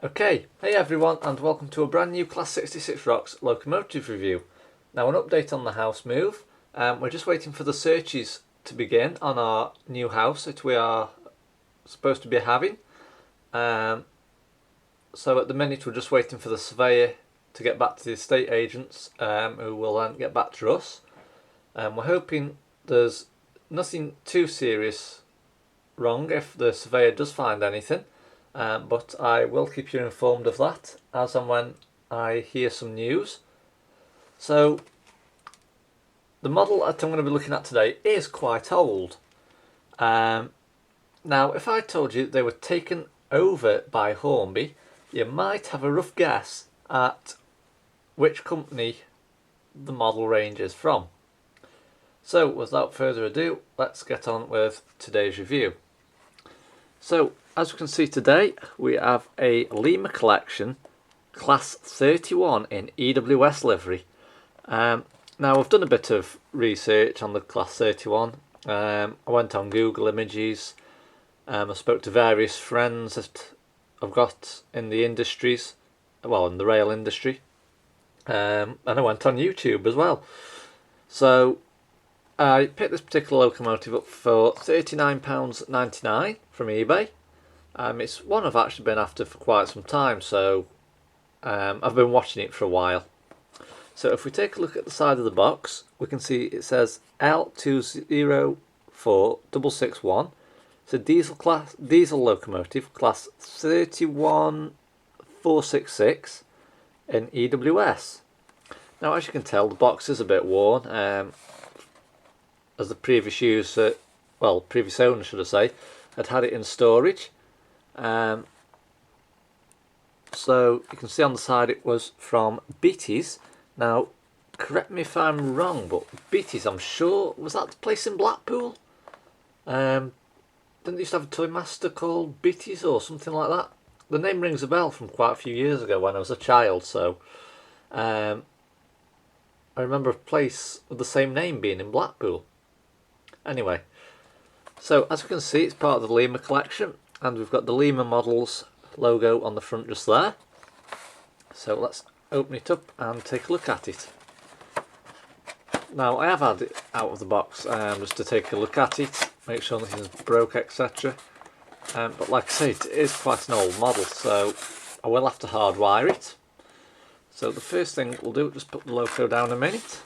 Okay, hey everyone and welcome to a brand new Class 66 Rocks Locomotive review. Now an update on the house move. We're just waiting for the searches to begin on our new house that we are supposed to be having. So at the minute we're just waiting for the surveyor to get back to the estate agents, who will then get back to us. We're hoping there's nothing too serious wrong if the surveyor does find anything. But I will keep you informed of that as and when I hear some news. So the model that I'm going to be looking at today is quite old. Now if I told you they were taken over by Hornby, you might have a rough guess at which company the model range is from. So without further ado, let's get on with today's review. So as you can see today, we have a Lima collection, Class 31 in EWS Livery. Now I've done a bit of research on the Class 31. I went on Google Images, I spoke to various friends that I've got in the industries, well in the rail industry, and I went on YouTube as well. So I picked this particular locomotive up for £39.99 from eBay. It's one I've actually been after for quite some time, so I've been watching it for a while. So if we take a look at the side of the box, we can see it says L204661. It's a diesel locomotive, class 31466 in EWS. Now as you can tell, the box is a bit worn, as the previous owner should I say, had it in storage. So you can see on the side it was from Beatty's. Now correct me if I'm wrong, but Beatty's, I'm sure, was that the place in Blackpool? Didn't they used to have a toy master called Beatty's or something like that? The name rings a bell from quite a few years ago when I was a child, so I remember a place with the same name being in Blackpool. Anyway, so as you can see, it's part of the Lima collection, and we've got the Lima models logo on the front just there. So let's open it up and take a look at it. Now I have had it out of the box just to take a look at it, make sure nothing's broke, etc. But like I say, it is quite an old model, so I will have to hardwire it. So the first thing we'll do is just put the loco down a minute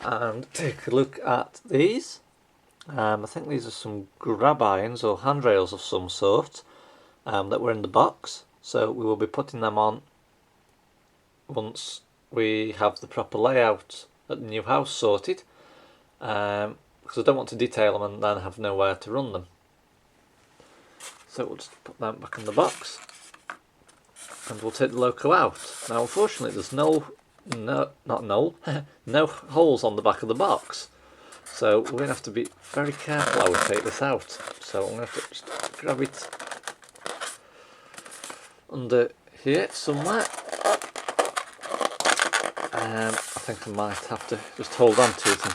and take a look at these. I think these are some grab irons or handrails of some sort that were in the box, so we will be putting them on once we have the proper layout at the new house sorted, because I don't want to detail them and then have nowhere to run them. So we'll just put them back in the box and we'll take the loco out. Now unfortunately there's no holes on the back of the box, so we're going to have to be very careful how we take this out. So I'm going to have to just grab it under here somewhere. I think I might have to just hold on to it and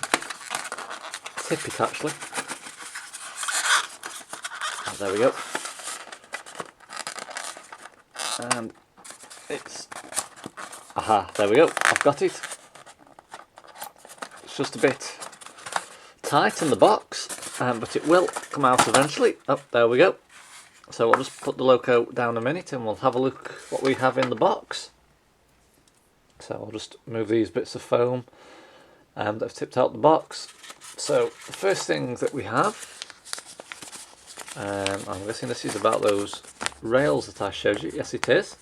tip it actually. Oh, there we go. And it's... aha, there we go, I've got it. It's just a bit tight in the box, but it will come out eventually. Oh, there we go. So I'll just put the loco down a minute and we'll have a look what we have in the box. So I'll just move these bits of foam that I've tipped out the box. So the first thing that we have, I'm guessing this is about those rails that I showed you. Yes it is.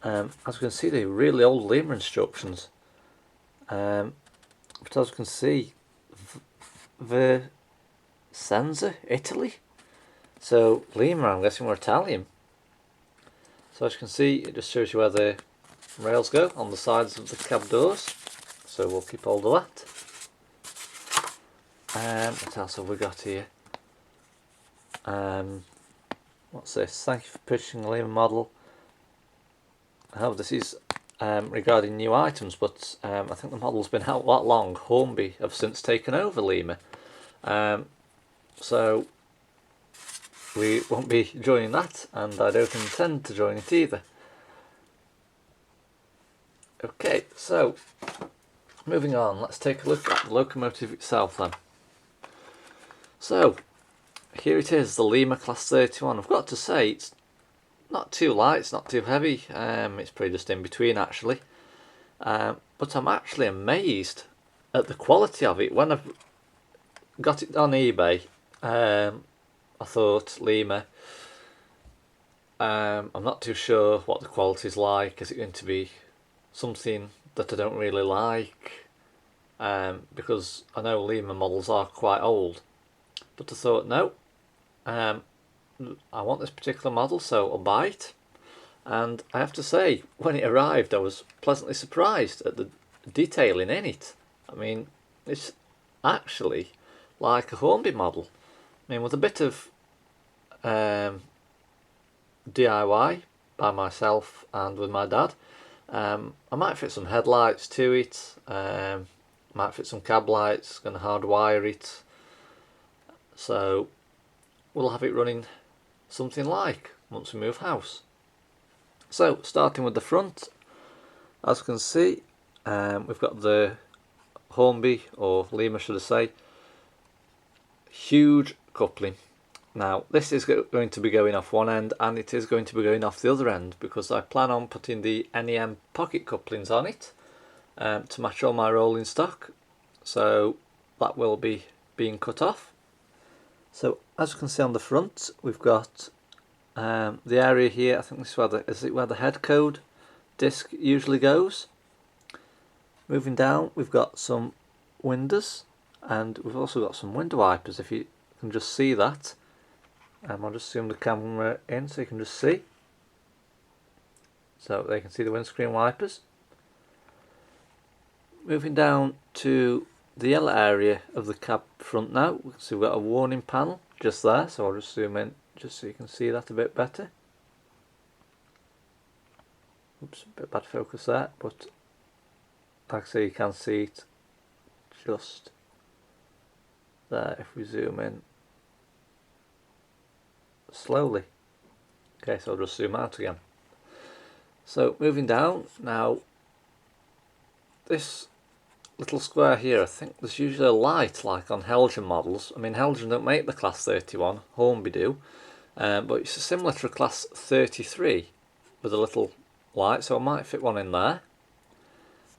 As you can see, they're really old Lima instructions. But as you can see, Vicenza, Italy. So Lima, I'm guessing we're Italian. So as you can see, it just shows you where the rails go on the sides of the cab doors. So we'll keep hold of that. What else have we got here? What's this? Thank you for purchasing a Lima model. Oh, this is regarding new items, but I think the model's been out that long. Hornby have since taken over Lima. So we won't be joining that, and I don't intend to join it either. Okay, so moving on, let's take a look at the locomotive itself then. So here it is, the Lima Class 31. I've got to say it's not too light, it's not too heavy, it's pretty just in between actually. But I'm actually amazed at the quality of it. When I've got it on eBay, I thought Lima, I'm not too sure what the quality is like. Is it going to be something that I don't really like? Because I know Lima models are quite old. But I thought, no, I want this particular model, so I'll buy it. And I have to say, when it arrived, I was pleasantly surprised at the detailing in it. I mean, it's actually like a Hornby model. I mean, with a bit of DIY by myself and with my dad, I might fit some headlights to it, might fit some cab lights, going to hardwire it. So we'll have it running something like once we move house. So starting with the front, as you can see, we've got the Hornby, or Lima should I say, huge coupling. Now this is going to be going off one end and it is going to be going off the other end because I plan on putting the NEM pocket couplings on it to match all my rolling stock. So that will be being cut off. So as you can see on the front, we've got the area here. I think this is where the head code disc usually goes. Moving down, we've got some windows, and we've also got some window wipers. If you can just see that, I'll just zoom the camera in so you can just see. So they can see the windscreen wipers. Moving down to the yellow area of the cab front now, we can see we've got a warning panel just there, so I'll just zoom in just so you can see that a bit better. Oops, a bit bad focus there, but like I say, you can see it just there if we zoom in slowly. Okay, so I'll just zoom out again. So moving down now, this little square here, I think there's usually a light like on Helgen models. I mean, Helgen don't make the Class 31, Hornby do, but it's similar to a Class 33 with a little light, so I might fit one in there.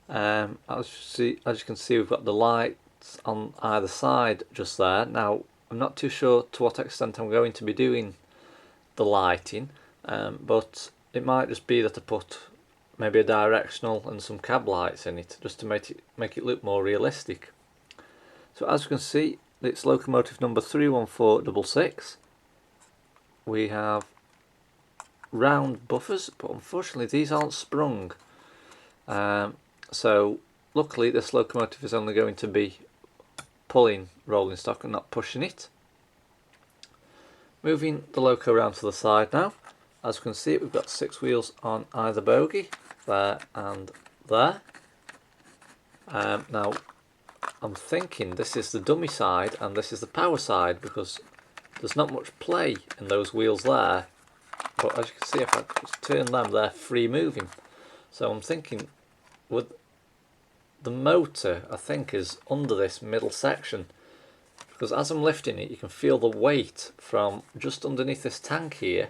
As you can see, we've got the lights on either side just there. Now, I'm not too sure to what extent I'm going to be doing the lighting, but it might just be that I put maybe a directional and some cab lights in it just to make it look more realistic. So as you can see, it's locomotive number 31466. We have round buffers, but unfortunately these aren't sprung. So luckily this locomotive is only going to be pulling rolling stock and not pushing it. Moving the loco around to the side now, as you can see we've got 6 wheels on either bogie, there and there. Now I'm thinking this is the dummy side and this is the power side because there's not much play in those wheels there, but as you can see if I just turn them, they're free moving. So I'm thinking with the motor, I think, is under this middle section, because as I'm lifting it you can feel the weight from just underneath this tank here,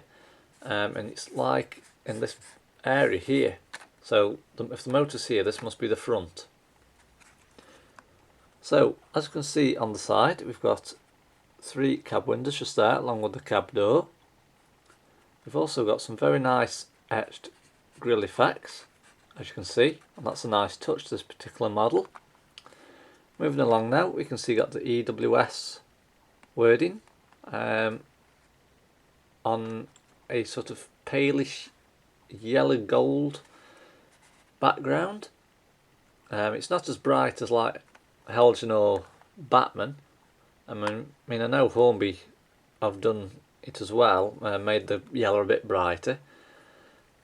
and it's like in this area here. So if the motor's here, this must be the front. So as you can see on the side, we've got 3 cab windows just there along with the cab door. We've also got some very nice etched grille effects, as you can see, and that's a nice touch to this particular model. Moving along now, we can see got the EWS wording on a sort of palish yellow gold background. It's not as bright as like Helgen or Batman. I mean I know Hornby have done it as well, made the yellow a bit brighter,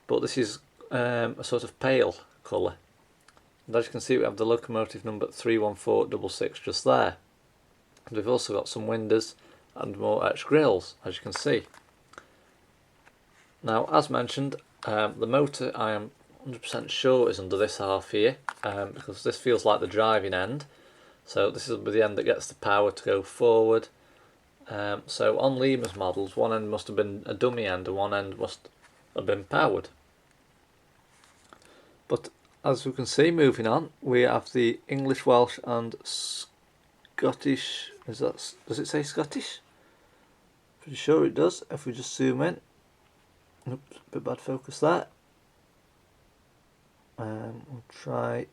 but this is a sort of pale colour. And as you can see, we have the locomotive number 31466 just there. And we've also got some windows and more etched grills, as you can see. Now, as mentioned, the motor I am 100% sure is under this half here, because this feels like the driving end. So this is the end that gets the power to go forward. So on Lima's models, one end must have been a dummy end and one end must have been powered. But as we can see, moving on, we have the English, Welsh and Scottish. Does it say Scottish? Pretty sure it does. If we just zoom in. Oops, a bit bad focus there. We'll try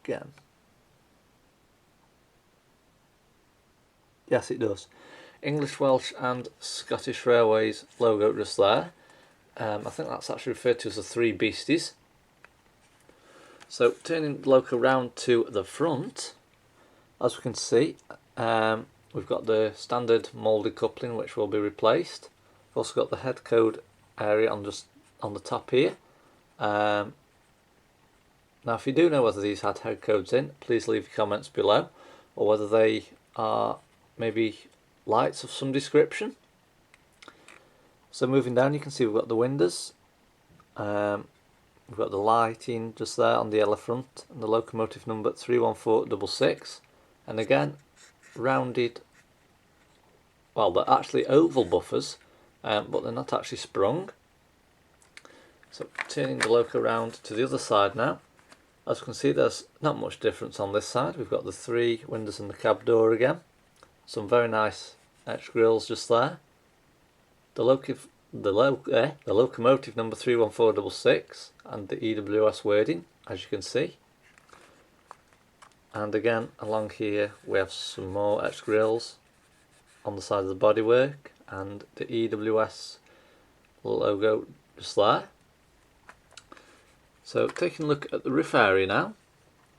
again. Yes, it does. English, Welsh and Scottish Railways logo just there. I think that's actually referred to as the three beasties. So turning the loco round to the front, as we can see, we've got the standard moulded coupling which will be replaced. We've also got the head code area on the top here. Now if you do know whether these had head codes in, please leave your comments below, or whether they are maybe lights of some description. So moving down, you can see we've got the windows, we've got the lighting just there on the yellow front, and the locomotive number 31466, and again rounded, well, they're actually oval buffers, but they're not actually sprung. So turning the loco round to the other side now, as you can see there's not much difference on this side. We've got the three windows and the cab door again. Some very nice etched grills just there. The locomotive number 31466 and the EWS wording, as you can see. And again along here we have some more etched grills on the side of the bodywork and the EWS logo just there. So taking a look at the roof area now,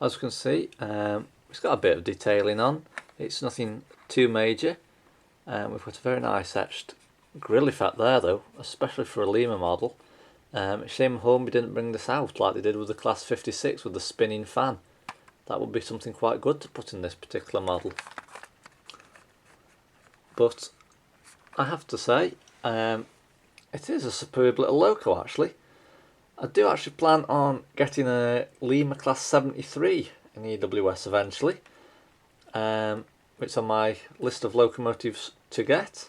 as you can see, it's got a bit of detailing on. It's nothing too major. We've got a very nice etched grill effect there though, especially for a Lima model. Shame Hornby didn't bring this out like they did with the Class 56 with the spinning fan. That would be something quite good to put in this particular model. But I have to say, it is a superb little loco actually. I do actually plan on getting a Lima Class 73 in EWS eventually. It's on my list of locomotives to get,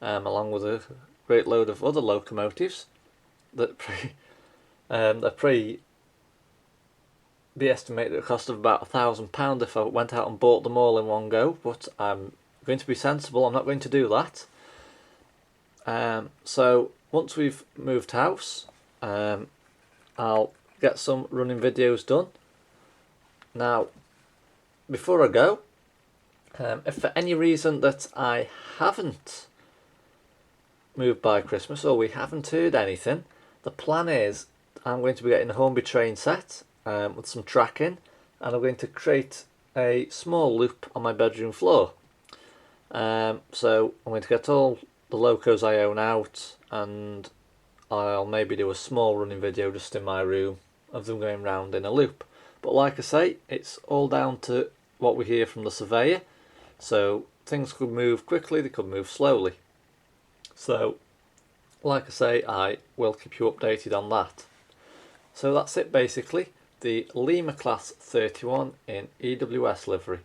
along with a great load of other locomotives that be estimated at a cost of about £1,000 if I went out and bought them all in one go, but I'm going to be sensible, I'm not going to do that. So once we've moved house, I'll get some running videos done. Now, before I go, if for any reason that I haven't moved by Christmas or we haven't heard anything, the plan is I'm going to be getting a Hornby train set with some tracking, and I'm going to create a small loop on my bedroom floor. So I'm going to get all the locos I own out, and I'll maybe do a small running video just in my room of them going round in a loop. But like I say, it's all down to what we hear from the surveyor. So things could move quickly, they could move slowly. So like I say, I will keep you updated on that. So that's it basically, the Lima Class 31 in EWS livery.